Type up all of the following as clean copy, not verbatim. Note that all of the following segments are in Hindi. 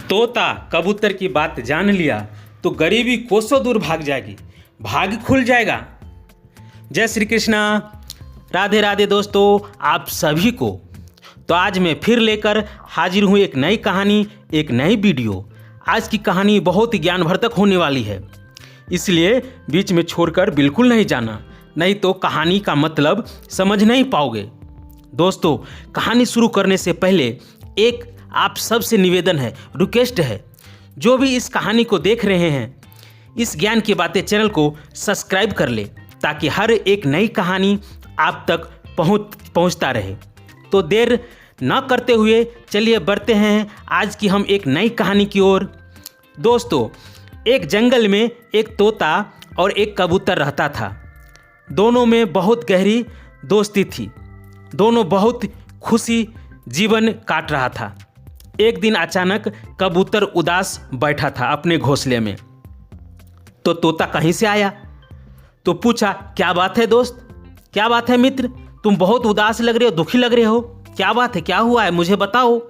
तोता कबूतर की बात जान लिया तो गरीबी कोसों दूर भाग जाएगी, भाग खुल जाएगा। जय श्री कृष्णा, राधे राधे दोस्तों आप सभी को। तो आज मैं फिर लेकर हाजिर हूँ एक नई कहानी, एक नई वीडियो। आज की कहानी बहुत ही ज्ञानवर्धक होने वाली है, इसलिए बीच में छोड़कर बिल्कुल नहीं जाना, नहीं तो कहानी का मतलब समझ नहीं पाओगे। दोस्तों, कहानी शुरू करने से पहले एक आप सबसे निवेदन है, रिक्वेस्ट है, जो भी इस कहानी को देख रहे हैं, इस ज्ञान की बातें चैनल को सब्सक्राइब कर ले, ताकि हर एक नई कहानी आप तक पहुंचता रहे। तो देर न करते हुए चलिए बढ़ते हैं आज की हम एक नई कहानी की ओर। दोस्तों, एक जंगल में एक तोता और एक कबूतर रहता था। दोनों में बहुत गहरी दोस्ती थी, दोनों बहुत खुशी जीवन काट रहा था। एक दिन अचानक कबूतर उदास बैठा था अपने घोंसले में। तो तोता कहीं से आया तो पूछा, क्या बात है दोस्त, क्या बात है मित्र, तुम बहुत उदास लग रहे हो, दुखी लग रहे हो, क्या बात है, क्या हुआ है, मुझे बताओ,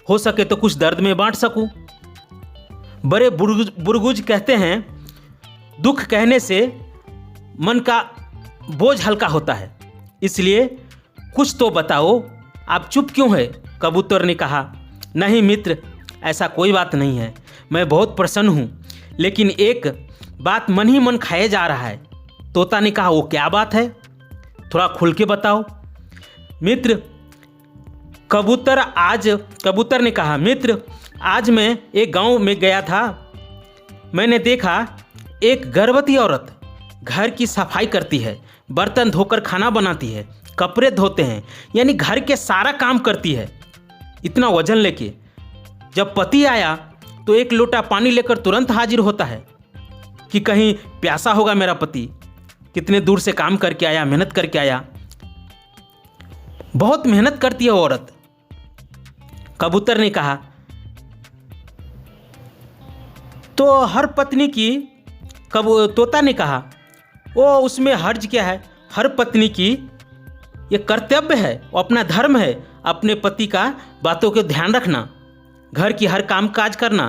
हो सके तो कुछ दर्द में बांट सकूं। बड़े बुजुर्ग कहते हैं, दुख कहने से मन का बोझ हल्का होता है, इसलिए कुछ तो बताओ, आप चुप क्यों है। कबूतर ने कहा, नहीं मित्र, ऐसा कोई बात नहीं है, मैं बहुत प्रसन्न हूँ, लेकिन एक बात मन ही मन खाए जा रहा है। तोता ने कहा, वो क्या बात है, थोड़ा खुल के बताओ मित्र। कबूतर ने कहा, मित्र, आज मैं एक गांव में गया था, मैंने देखा एक गर्भवती औरत घर की सफाई करती है, बर्तन धोकर खाना बनाती है, कपड़े धोते हैं, यानी घर के सारा काम करती है, इतना वजन लेके। जब पति आया तो एक लोटा पानी लेकर तुरंत हाजिर होता है कि कहीं प्यासा होगा मेरा पति, कितने दूर से काम करके आया, मेहनत करके आया, बहुत मेहनत करती है वो औरत। कबूतर ने कहा, तो हर पत्नी की, तोता ने कहा, ओ उसमें हर्ज क्या है, हर पत्नी की ये कर्तव्य है, वो अपना धर्म है, अपने पति का बातों को ध्यान रखना, घर की हर काम काज करना।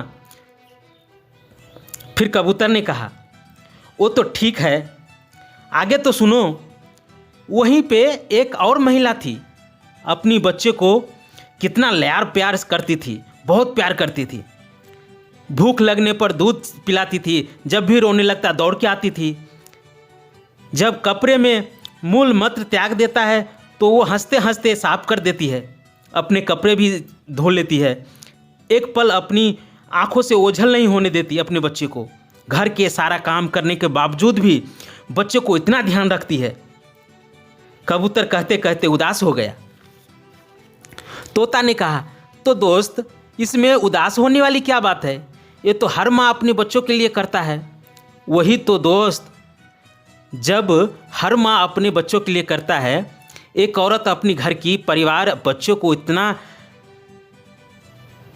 फिर कबूतर ने कहा, वो तो ठीक है, आगे तो सुनो। वहीं पे एक और महिला थी, अपनी बच्चे को कितना लाड़ प्यार करती थी, बहुत प्यार करती थी, भूख लगने पर दूध पिलाती थी, जब भी रोने लगता दौड़ के आती थी, जब कपड़े में मूल मूत्र त्याग देता है तो वो हंसते हंसते साफ कर देती है, अपने कपड़े भी धो लेती है, एक पल अपनी आंखों से ओझल नहीं होने देती अपने बच्चे को, घर के सारा काम करने के बावजूद भी बच्चे को इतना ध्यान रखती है। कबूतर कहते कहते उदास हो गया। तोता ने कहा, तो दोस्त, इसमें उदास होने वाली क्या बात है, ये तो हर माँ अपने बच्चों के लिए करता है। वही तो दोस्त, जब हर माँ अपने बच्चों के लिए करता है, एक औरत अपनी घर की परिवार बच्चों को इतना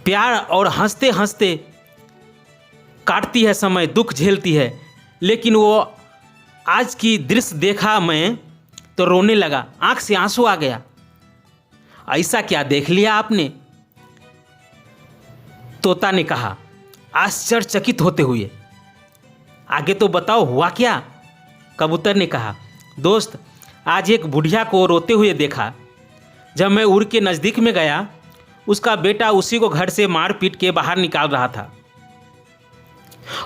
प्यार और हंसते हंसते काटती है समय, दुख झेलती है, लेकिन वो आज की दृश्य देखा मैं तो रोने लगा, आंख से आंसू आ गया। ऐसा क्या देख लिया आपने, तोता ने कहा आश्चर्यचकित होते हुए। आगे तो बताओ हुआ क्या। कबूतर ने कहा, दोस्त, आज एक बुढ़िया को रोते हुए देखा, जब मैं उड़ के नज़दीक में गया, उसका बेटा उसी को घर से मार पीट के बाहर निकाल रहा था,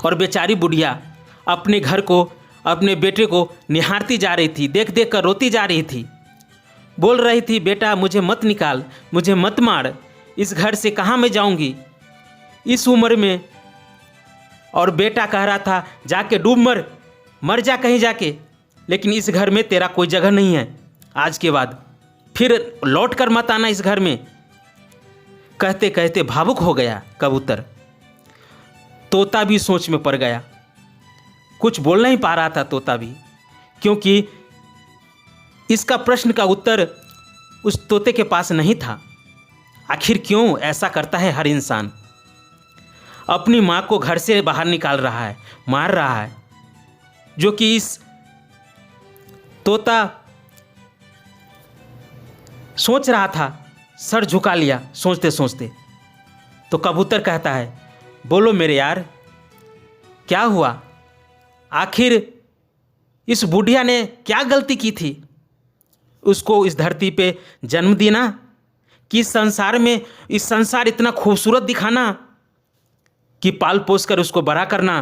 और बेचारी बुढ़िया अपने घर को, अपने बेटे को निहारती जा रही थी, देख देख कर रोती जा रही थी, बोल रही थी, बेटा मुझे मत निकाल, मुझे मत मार, इस घर से कहाँ मैं जाऊंगी इस उम्र में। और बेटा कह रहा था, जाके डूब मर जा कहीं जाके, लेकिन इस घर में तेरा कोई जगह नहीं है, आज के बाद फिर लौट कर मत आना इस घर में। कहते कहते भावुक हो गया कबूतर। तोता भी सोच में पड़ गया, कुछ बोल नहीं पा रहा था तोता भी, क्योंकि इसका प्रश्न का उत्तर उस तोते के पास नहीं था। आखिर क्यों ऐसा करता है हर इंसान, अपनी माँ को घर से बाहर निकाल रहा है, मार रहा है, जो कि इस तोता सोच रहा था, सर झुका लिया सोचते सोचते। तो कबूतर कहता है, बोलो मेरे यार, क्या हुआ? आखिर इस बुढ़िया ने क्या गलती की थी? उसको इस धरती पे जन्म देना कि इस संसार इतना खूबसूरत दिखाना कि पाल पोस कर उसको बड़ा करना।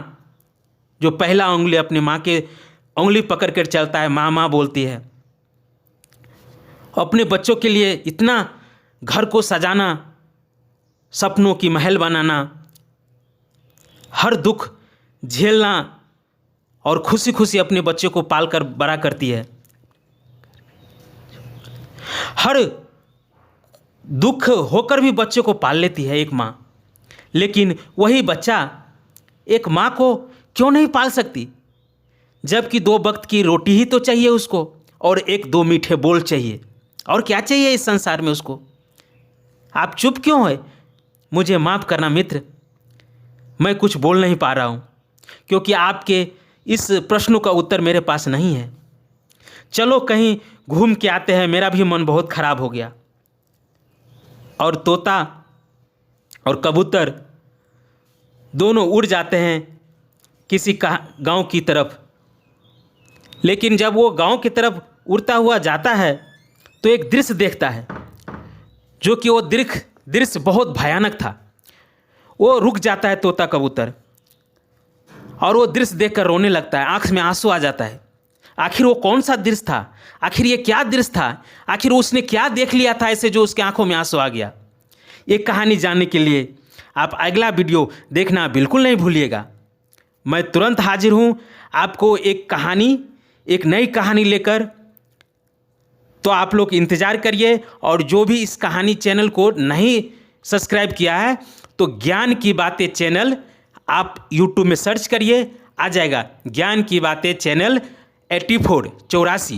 जो पहला उंगली अपनी माँ के उंगली पकड़ कर चलता है, माँ माँ बोलती है। अपने बच्चों के लिए इतना घर को सजाना, सपनों की महल बनाना, हर दुख झेलना और खुशी खुशी अपने बच्चों को पाल कर बड़ा करती है। हर दुख होकर भी बच्चों को पाल लेती है एक माँ। लेकिन वही बच्चा एक माँ को क्यों नहीं पाल सकती? जबकि 2 वक्त की रोटी ही तो चाहिए उसको, और 1-2 मीठे बोल चाहिए। और क्या चाहिए इस संसार में उसको? आप चुप क्यों है? मुझे माफ़ करना मित्र, मैं कुछ बोल नहीं पा रहा हूँ, क्योंकि आपके इस प्रश्नों का उत्तर मेरे पास नहीं है। चलो कहीं घूम के आते हैं, मेरा भी मन बहुत खराब हो गया। और तोता और कबूतर दोनों उड़ जाते हैं किसी गांव की तरफ। लेकिन जब वो गांव की तरफ उड़ता हुआ जाता है तो एक दृश्य देखता है, जो कि वो दृश्य बहुत भयानक था। वो रुक जाता है तोता कबूतर, और वो दृश्य देखकर रोने लगता है, आंख में आंसू आ जाता है। आखिर वो कौन सा दृश्य था? आखिर ये क्या दृश्य था? आखिर उसने क्या देख लिया था ऐसे जो उसके आंखों में आंसू आ गया? ये कहानी जानने के लिए आप अगला वीडियो देखना बिल्कुल नहीं भूलिएगा। मैं तुरंत हाजिर हूँ आपको एक नई कहानी लेकर। तो आप लोग इंतज़ार करिए, और जो भी इस कहानी चैनल को नहीं सब्सक्राइब किया है तो ज्ञान की बातें चैनल आप यूट्यूब में सर्च करिए, आ जाएगा ज्ञान की बातें चैनल 84 84।